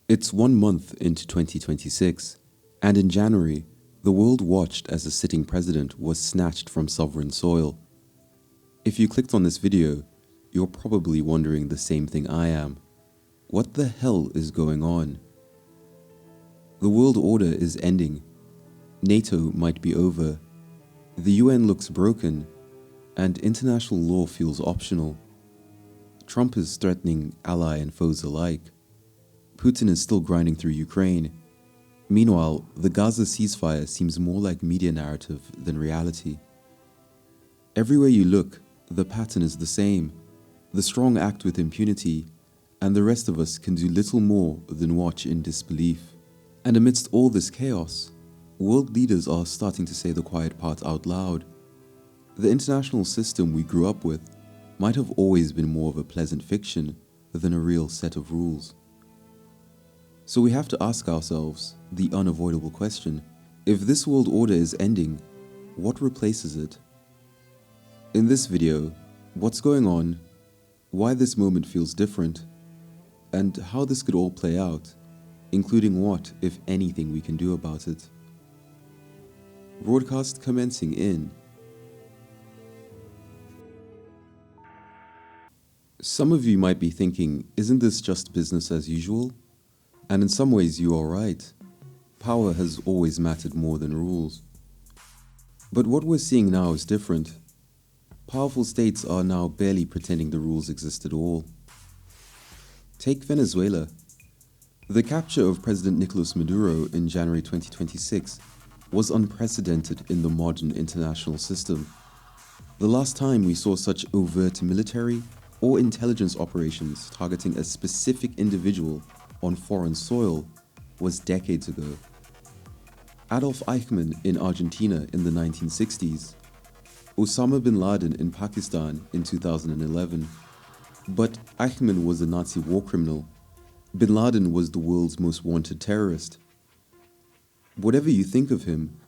It's 1 month into 2026, and in January, the world watched as a sitting president was snatched from sovereign soil. If you clicked on this video, you're probably wondering the same thing I am. What the hell is going on? The world order is ending. NATO might be over. The UN looks broken, and international law feels optional. Trump is threatening ally and foes alike. Putin is still grinding through Ukraine. Meanwhile, the Gaza ceasefire seems more like media narrative than reality. Everywhere you look, the pattern is the same. The strong act with impunity, and the rest of us can do little more than watch in disbelief. And amidst all this chaos, world leaders are starting to say the quiet part out loud. The international system we grew up with might have always been more of a pleasant fiction than a real set of rules. So we have to ask ourselves the unavoidable question: if this world order is ending, what replaces it? In this video, what's going on, why this moment feels different, and how this could all play out, including what, if anything, we can do about it. Broadcast commencing in. Some of you might be thinking, isn't this just business as usual? And in some ways you are right. Power has always mattered more than rules. But what we're seeing now is different. Powerful states are now barely pretending the rules exist at all. Take Venezuela. The capture of President Nicolas Maduro in January 2026 was unprecedented in the modern international system. The last time we saw such overt military or intelligence operations targeting a specific individual on foreign soil was decades ago. Adolf Eichmann in Argentina in the 1960s, Osama bin Laden in Pakistan in 2011. But Eichmann was a Nazi war criminal. Bin Laden was the world's most wanted terrorist. Whatever you think of him,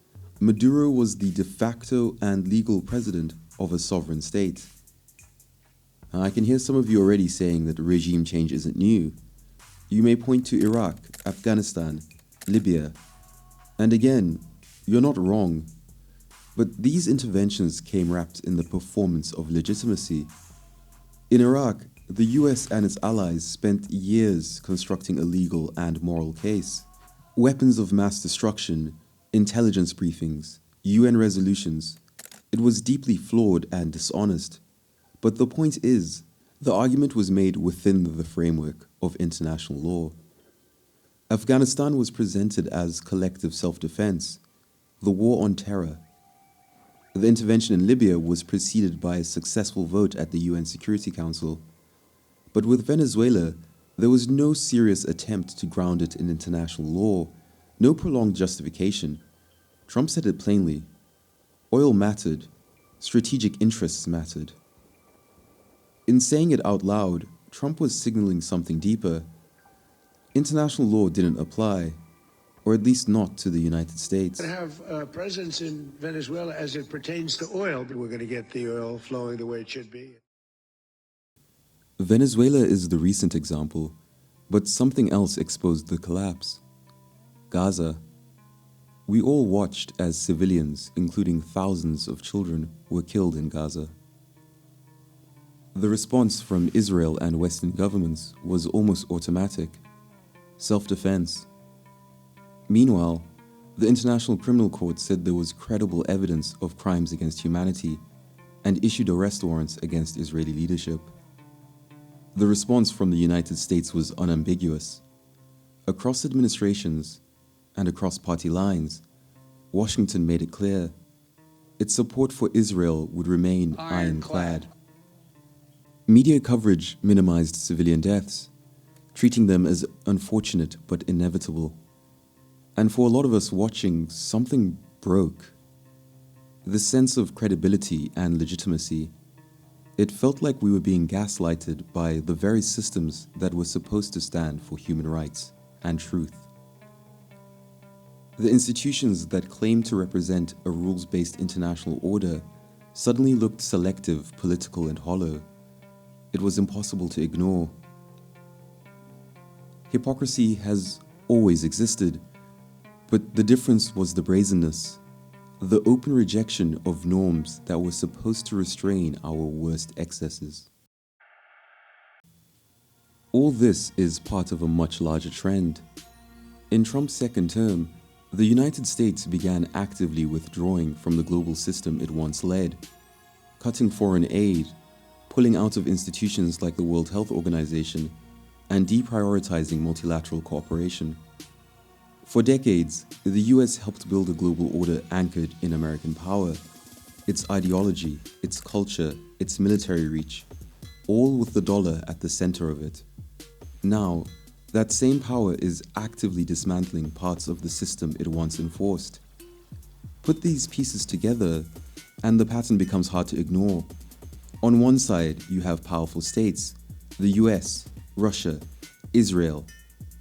Maduro was the de facto and legal president of a sovereign state. I can hear some of you already saying that regime change isn't new. You may point to Iraq, Afghanistan, Libya. And again, you're not wrong. But these interventions came wrapped in the performance of legitimacy. In Iraq, the US and its allies spent years constructing a legal and moral case. Weapons of mass destruction, intelligence briefings, UN resolutions. It was deeply flawed and dishonest. But the point is, the argument was made within the framework of international law. Afghanistan was presented as collective self-defense, the war on terror. The intervention in Libya was preceded by a successful vote at the UN Security Council. But with Venezuela, there was no serious attempt to ground it in international law, no prolonged justification. Trump said it plainly. Oil mattered, strategic interests mattered. In saying it out loud, Trump was signaling something deeper. International law didn't apply, or at least not to the United States. We have a presence in Venezuela as it pertains to oil. We're going to get the oil flowing the way it should be. Venezuela is the recent example, but something else exposed the collapse. Gaza. We all watched as civilians, including thousands of children, were killed in Gaza. The response from Israel and Western governments was almost automatic: self-defense. Meanwhile, the International Criminal Court said there was credible evidence of crimes against humanity and issued arrest warrants against Israeli leadership. The response from the United States was unambiguous. Across administrations and across party lines, Washington made it clear its support for Israel would remain ironclad. Media coverage minimized civilian deaths, treating them as unfortunate but inevitable. And for a lot of us watching, something broke. The sense of credibility and legitimacy. It felt like we were being gaslighted by the very systems that were supposed to stand for human rights and truth. The institutions that claimed to represent a rules-based international order suddenly looked selective, political, and hollow. It was impossible to ignore. Hypocrisy has always existed, but the difference was the brazenness, the open rejection of norms that were supposed to restrain our worst excesses. All this is part of a much larger trend. In Trump's second term, the United States began actively withdrawing from the global system it once led, cutting foreign aid, pulling out of institutions like the World Health Organization, and deprioritizing multilateral cooperation. For decades, the US helped build a global order anchored in American power, its ideology, its culture, its military reach, all with the dollar at the center of it. Now, that same power is actively dismantling parts of the system it once enforced. Put these pieces together, and the pattern becomes hard to ignore. On one side, you have powerful states, the US, Russia, Israel,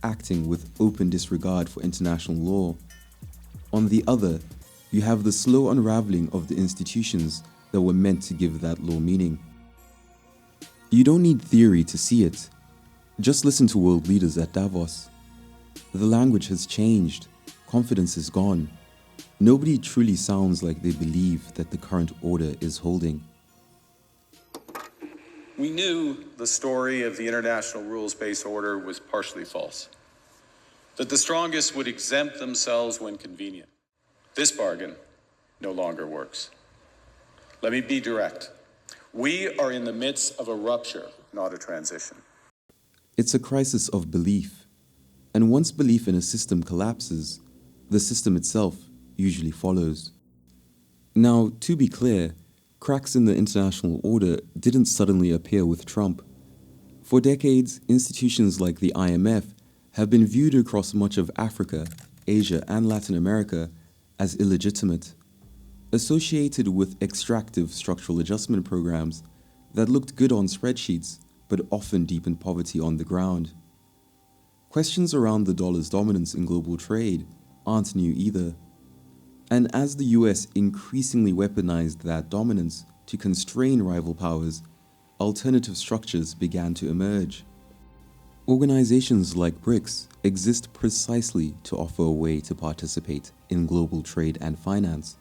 acting with open disregard for international law. On the other, you have the slow unraveling of the institutions that were meant to give that law meaning. You don't need theory to see it. Just listen to world leaders at Davos. The language has changed, confidence is gone. Nobody truly sounds like they believe that the current order is holding. We knew the story of the international rules-based order was partially false, that the strongest would exempt themselves when convenient. This bargain no longer works. Let me be direct. We are in the midst of a rupture, not a transition. It's a crisis of belief, and once belief in a system collapses, the system itself usually follows. Now, to be clear, cracks in the international order didn't suddenly appear with Trump. For decades, institutions like the IMF have been viewed across much of Africa, Asia, and Latin America as illegitimate, associated with extractive structural adjustment programs that looked good on spreadsheets but often deepened poverty on the ground. Questions around the dollar's dominance in global trade aren't new either. And as the US increasingly weaponized that dominance to constrain rival powers, alternative structures began to emerge. Organizations like BRICS exist precisely to offer a way to participate in global trade and finance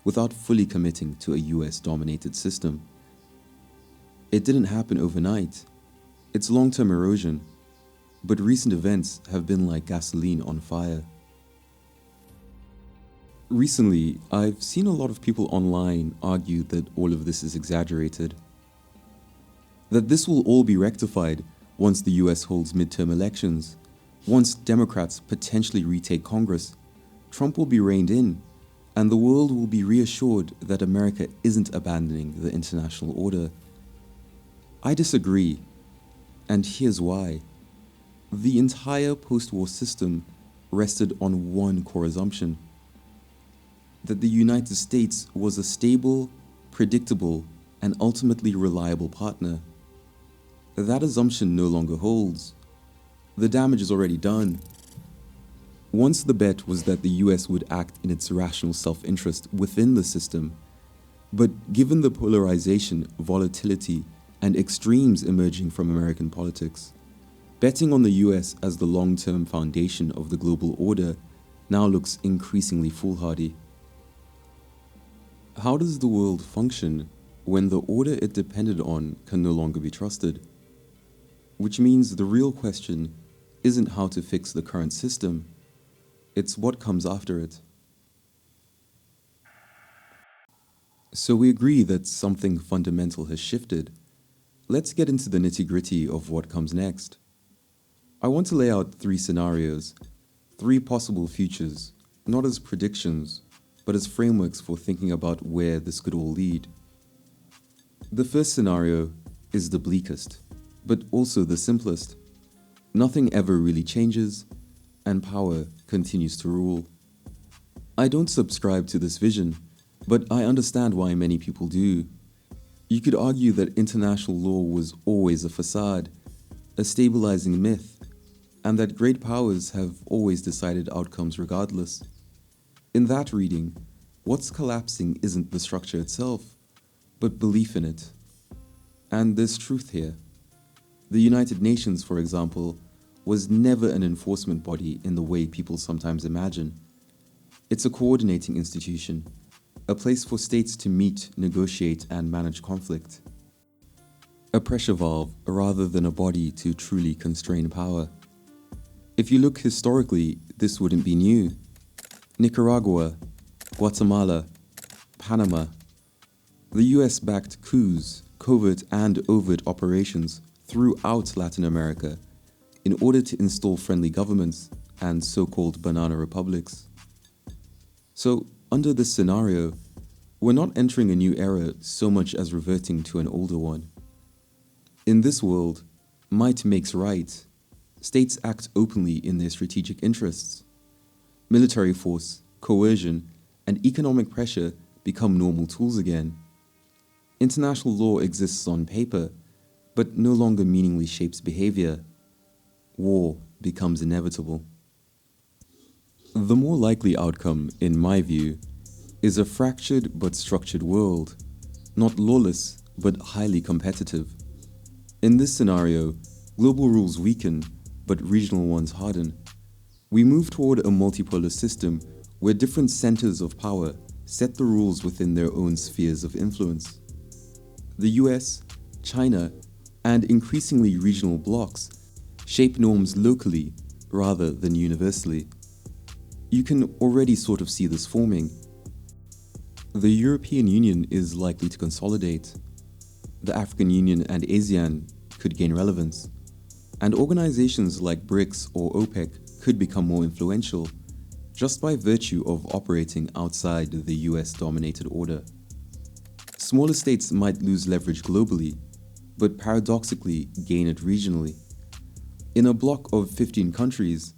without fully committing to a US-dominated system. It didn't happen overnight. It's long-term erosion, but recent events have been like gasoline on fire. Recently, I've seen a lot of people online argue that all of this is exaggerated. That this will all be rectified once the US holds midterm elections, once Democrats potentially retake Congress, Trump will be reined in, and the world will be reassured that America isn't abandoning the international order. I disagree, and here's why. The entire post-war system rested on one core assumption: that the United States was a stable, predictable, and ultimately reliable partner. That assumption no longer holds. The damage is already done. Once the bet was that the US would act in its rational self-interest within the system, but given the polarization, volatility, and extremes emerging from American politics, betting on the US as the long-term foundation of the global order now looks increasingly foolhardy. How does the world function when the order it depended on can no longer be trusted? Which means the real question isn't how to fix the current system, it's what comes after it. So we agree that something fundamental has shifted. Let's get into the nitty-gritty of what comes next. I want to lay out 3 scenarios, 3 possible futures, not as predictions, but as frameworks for thinking about where this could all lead. The first scenario is the bleakest, but also the simplest. Nothing ever really changes, and power continues to rule. I don't subscribe to this vision, but I understand why many people do. You could argue that international law was always a facade, a stabilizing myth, and that great powers have always decided outcomes regardless. In that reading, what's collapsing isn't the structure itself, but belief in it. And there's truth here. The United Nations, for example, was never an enforcement body in the way people sometimes imagine. It's a coordinating institution, a place for states to meet, negotiate, and manage conflict. A pressure valve rather than a body to truly constrain power. If you look historically, this wouldn't be new. Nicaragua, Guatemala, Panama. The US-backed coups, covert and overt operations throughout Latin America in order to install friendly governments and so-called banana republics. So, under this scenario, we're not entering a new era so much as reverting to an older one. In this world, might makes right. States act openly in their strategic interests. Military force, coercion, and economic pressure become normal tools again. International law exists on paper, but no longer meaningfully shapes behavior. War becomes inevitable. The more likely outcome, in my view, is a fractured but structured world, not lawless but highly competitive. In this scenario, global rules weaken, but regional ones harden. We move toward a multipolar system where different centers of power set the rules within their own spheres of influence. The US, China, and increasingly regional blocs shape norms locally rather than universally. You can already sort of see this forming. The European Union is likely to consolidate. The African Union and ASEAN could gain relevance. And organizations like BRICS or OPEC could become more influential just by virtue of operating outside the US-dominated order. Smaller states might lose leverage globally, but paradoxically gain it regionally. In a bloc of 15 countries,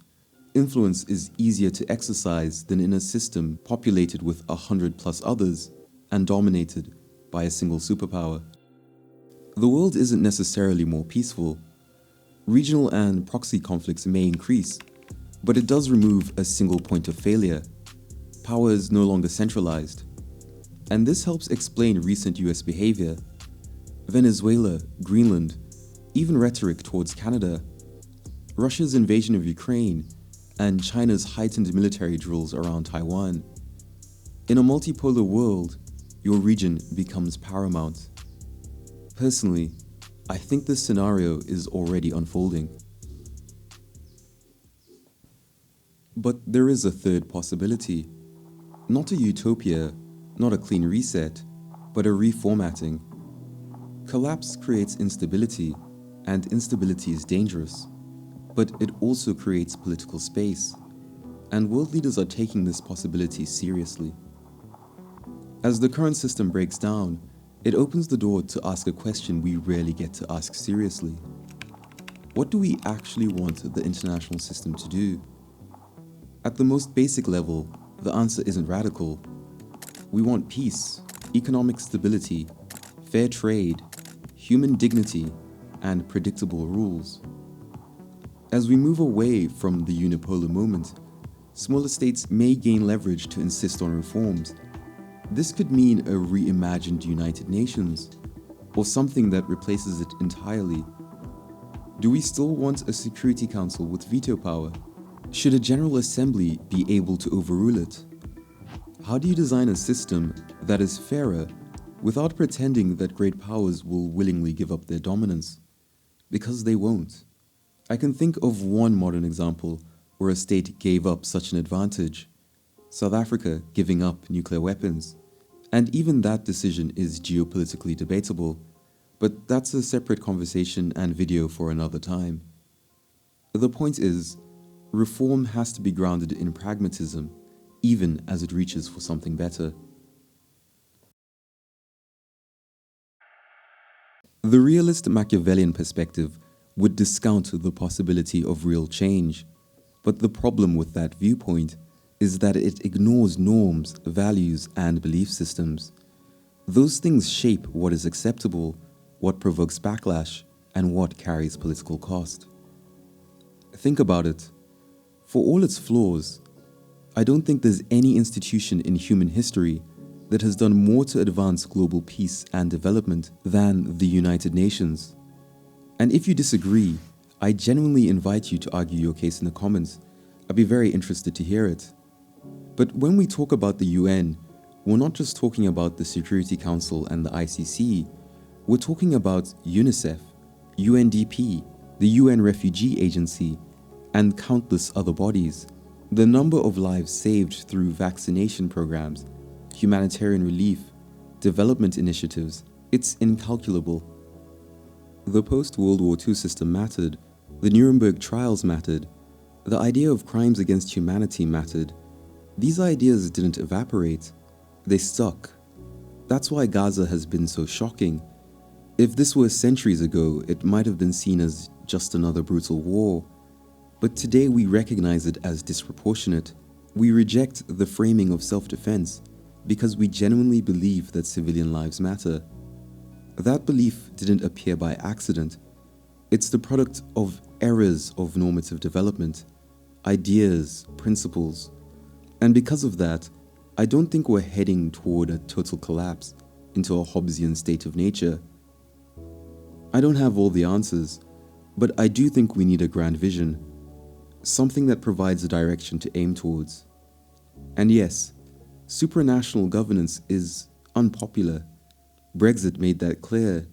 influence is easier to exercise than in a system populated with 100+ others and dominated by a single superpower. The world isn't necessarily more peaceful. Regional and proxy conflicts may increase, but it does remove a single point of failure. Power is no longer centralized. And this helps explain recent US behavior. Venezuela, Greenland, even rhetoric towards Canada, Russia's invasion of Ukraine, and China's heightened military drills around Taiwan. In a multipolar world, your region becomes paramount. Personally, I think this scenario is already unfolding. But there is a third possibility. Not a utopia, not a clean reset, but a reformatting. Collapse creates instability, and instability is dangerous. But it also creates political space, and world leaders are taking this possibility seriously. As the current system breaks down, it opens the door to ask a question we rarely get to ask seriously. What do we actually want the international system to do? At the most basic level, the answer isn't radical. We want peace, economic stability, fair trade, human dignity, and predictable rules. As we move away from the unipolar moment, smaller states may gain leverage to insist on reforms. This could mean a reimagined United Nations, or something that replaces it entirely. Do we still want a Security Council with veto power? Should a General Assembly be able to overrule it? How do you design a system that is fairer without pretending that great powers will willingly give up their dominance? Because they won't. I can think of one modern example where a state gave up such an advantage. South Africa giving up nuclear weapons. And even that decision is geopolitically debatable, but that's a separate conversation and video for another time. The point is, reform has to be grounded in pragmatism, even as it reaches for something better. The realist Machiavellian perspective would discount the possibility of real change, but the problem with that viewpoint is that it ignores norms, values, and belief systems. Those things shape what is acceptable, what provokes backlash, and what carries political cost. Think about it. For all its flaws, I don't think there's any institution in human history that has done more to advance global peace and development than the United Nations. And if you disagree, I genuinely invite you to argue your case in the comments. I'd be very interested to hear it. But when we talk about the UN, we're not just talking about the Security Council and the ICC, we're talking about UNICEF, UNDP, the UN Refugee Agency, and countless other bodies. The number of lives saved through vaccination programs, humanitarian relief, development initiatives, it's incalculable. The post-World War II system mattered, the Nuremberg trials mattered, the idea of crimes against humanity mattered. These ideas didn't evaporate, they stuck. That's why Gaza has been so shocking. If this were centuries ago, it might have been seen as just another brutal war. But today we recognize it as disproportionate. We reject the framing of self-defense because we genuinely believe that civilian lives matter. That belief didn't appear by accident. It's the product of eras of normative development, ideas, principles. And because of that, I don't think we're heading toward a total collapse into a Hobbesian state of nature. I don't have all the answers, but I do think we need a grand vision, something that provides a direction to aim towards. And yes, supranational governance is unpopular. Brexit made that clear.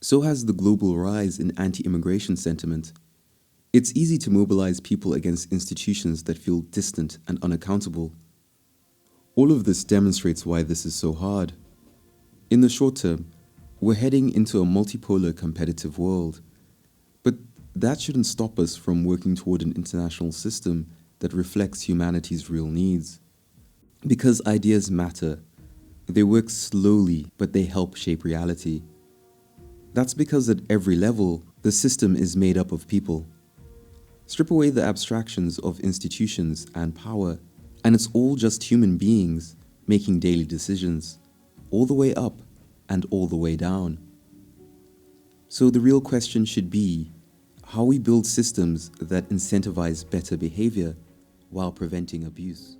So has the global rise in anti-immigration sentiment. It's easy to mobilize people against institutions that feel distant and unaccountable. All of this demonstrates why this is so hard. In the short term, we're heading into a multipolar competitive world. But that shouldn't stop us from working toward an international system that reflects humanity's real needs. Because ideas matter. They work slowly, but they help shape reality. That's because at every level, the system is made up of people. Strip away the abstractions of institutions and power, and it's all just human beings making daily decisions, all the way up and all the way down. So the real question should be how we build systems that incentivize better behavior while preventing abuse.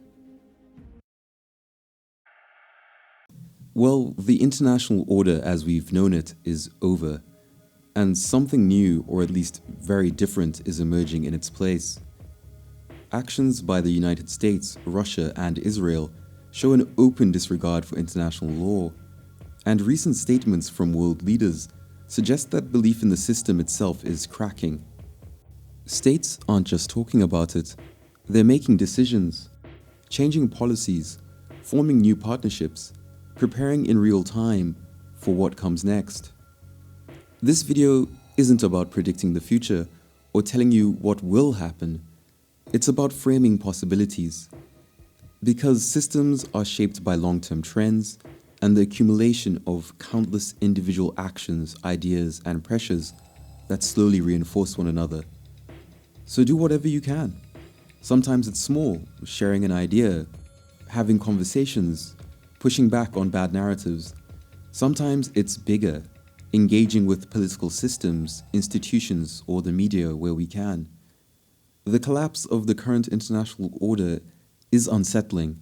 Well, the international order as we've known it is over, and something new, or at least very different, is emerging in its place. Actions by the United States, Russia, and Israel show an open disregard for international law, and recent statements from world leaders suggest that belief in the system itself is cracking. States aren't just talking about it, they're making decisions, changing policies, forming new partnerships, preparing in real time for what comes next. This video isn't about predicting the future or telling you what will happen. It's about framing possibilities. Because systems are shaped by long-term trends and the accumulation of countless individual actions, ideas, and pressures that slowly reinforce one another. So do whatever you can. Sometimes it's small, sharing an idea, having conversations, pushing back on bad narratives. Sometimes it's bigger, engaging with political systems, institutions, or the media where we can. The collapse of the current international order is unsettling,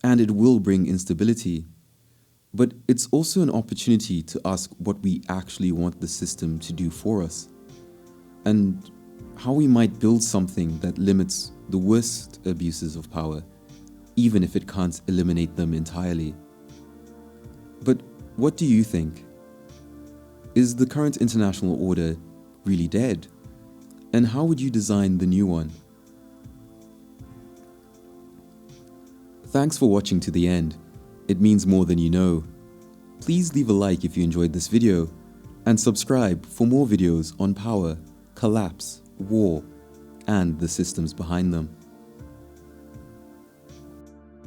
and it will bring instability. But it's also an opportunity to ask what we actually want the system to do for us, and how we might build something that limits the worst abuses of power, even if it can't eliminate them entirely. But what do you think? Is the current international order really dead? And how would you design the new one? Thanks for watching to the end. It means more than you know. Please leave a like if you enjoyed this video, and subscribe for more videos on power, collapse, war, and the systems behind them.